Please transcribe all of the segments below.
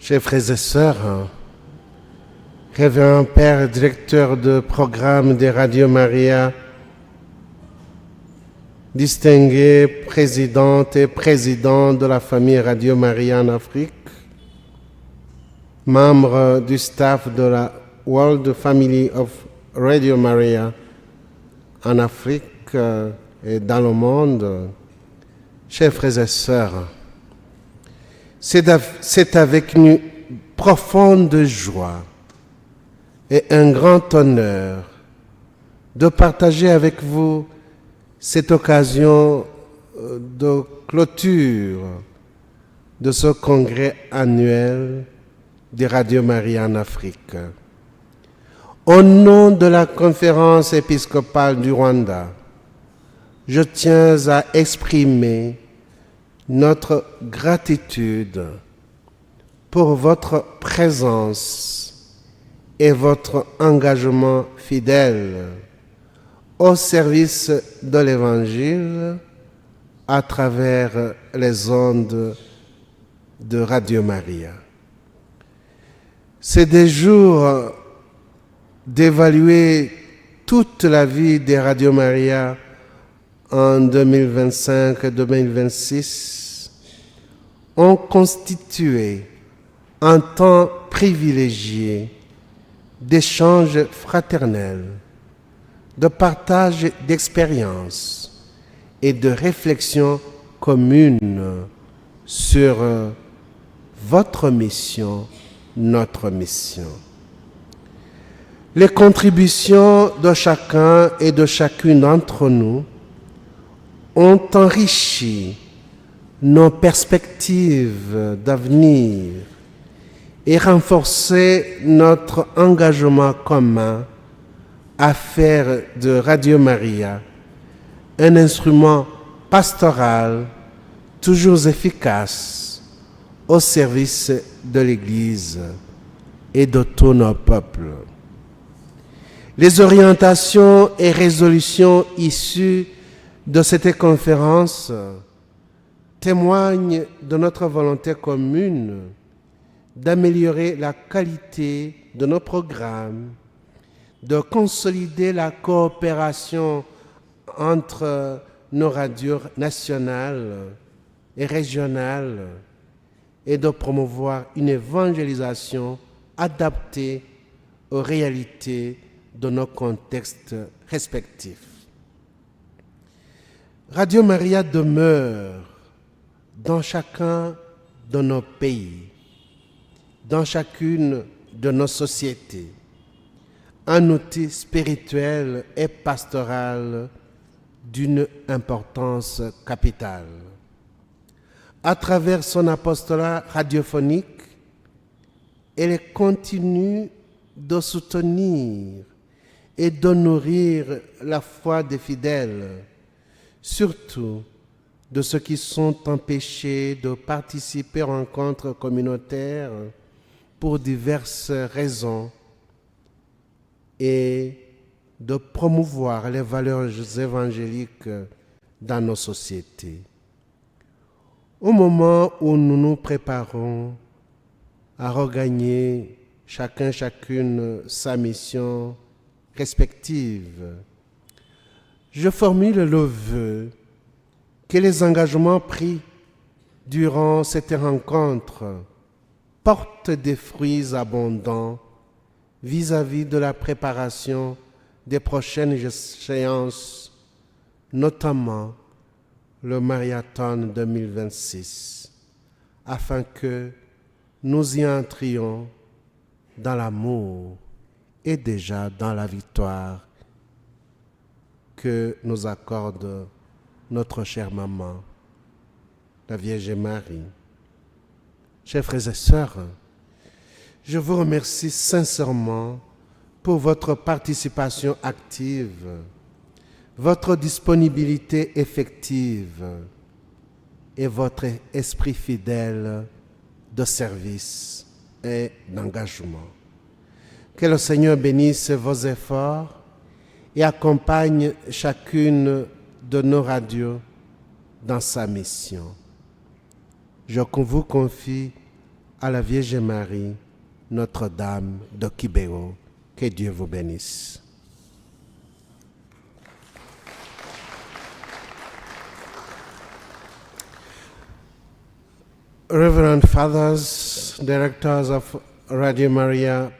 Chers frères et sœurs, révérend Père, directeur de programme de Radio Maria, distingué présidente et président de la famille Radio Maria en Afrique, membre du staff de la World Family of Radio Maria en Afrique et dans le monde, chers frères et sœurs, c'est avec une profonde joie et un grand honneur de partager avec vous cette occasion de clôture de ce congrès annuel de Radio Maria en Afrique. Au nom de la conférence épiscopale du Rwanda, je tiens à exprimer notre gratitude pour votre présence et votre engagement fidèle au service de l'Évangile à travers les ondes de Radio Maria. C'est des jours d'évaluer toute la vie de Radio Maria en 2025-2026 ont constitué un temps privilégié d'échanges fraternels, de partage d'expériences et de réflexion commune sur votre mission, notre mission. Les contributions de chacun et de chacune d'entre nous ont enrichi nos perspectives d'avenir et renforcé notre engagement commun à faire de Radio Maria un instrument pastoral toujours efficace au service de l'Église et de tous nos peuples. Les orientations et résolutions issues de cette conférence témoignent de notre volonté commune d'améliorer la qualité de nos programmes, de consolider la coopération entre nos radios nationales et régionales et de promouvoir une évangélisation adaptée aux réalités de nos contextes respectifs. Radio Maria demeure dans chacun de nos pays, dans chacune de nos sociétés, un outil spirituel et pastoral d'une importance capitale. À travers son apostolat radiophonique, elle continue de soutenir et de nourrir la foi des fidèles, surtout de ceux qui sont empêchés de participer aux rencontres communautaires pour diverses raisons et de promouvoir les valeurs évangéliques dans nos sociétés. Au moment où nous nous préparons à regagner chacune sa mission respective, je formule le vœu que les engagements pris durant cette rencontre portent des fruits abondants vis-à-vis de la préparation des prochaines échéances, notamment le marathon 2026, afin que nous y entrions dans l'amour et déjà dans la victoire que nous accorde notre chère maman, la Vierge Marie. Chers frères et sœurs, je vous remercie sincèrement pour votre participation active, votre disponibilité effective et votre esprit fidèle de service et d'engagement. Que le Seigneur bénisse vos efforts et accompagne chacune de nos radios dans sa mission. Je vous confie à la Vierge Marie, Notre-Dame de Kibéo. Que Dieu vous bénisse. Reverend Fathers, Directors of Radio Maria,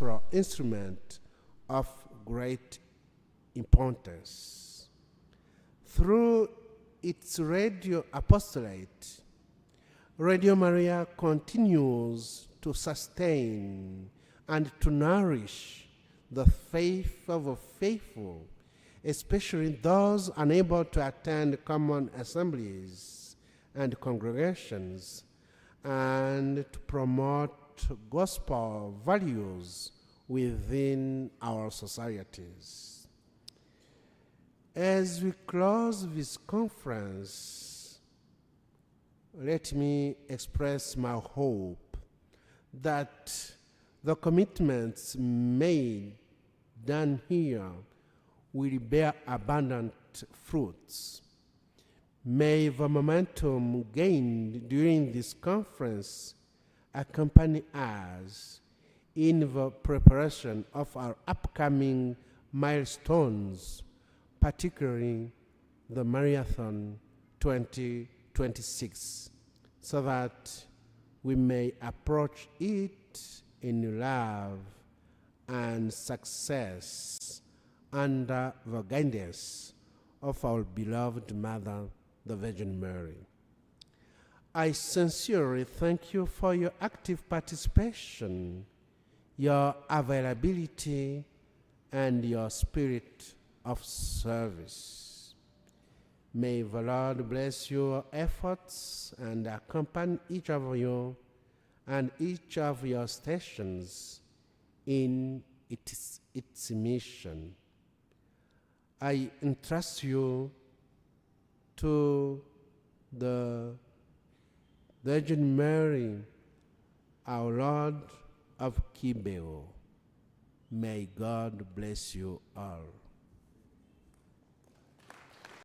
pastoral instrument of great importance. Through its radio apostolate, Radio Maria continues to sustain and to nourish the faith of the faithful, especially those unable to attend common assemblies and congregations, and to promote gospel values within our societies. As we close this conference, let me express my hope that the commitments made down here will bear abundant fruits. May the momentum gained during this conference accompany us in the preparation of our upcoming milestones, particularly the Marathon 2026, so that we may approach it in love and success under the guidance of our beloved Mother, the Virgin Mary. I sincerely thank you for your active participation, your availability, and your spirit of service. May the Lord bless your efforts and accompany each of you and each of your stations in its mission. I entrust you to the Virgin Mary, our Lord of Kibeo. May God bless you all.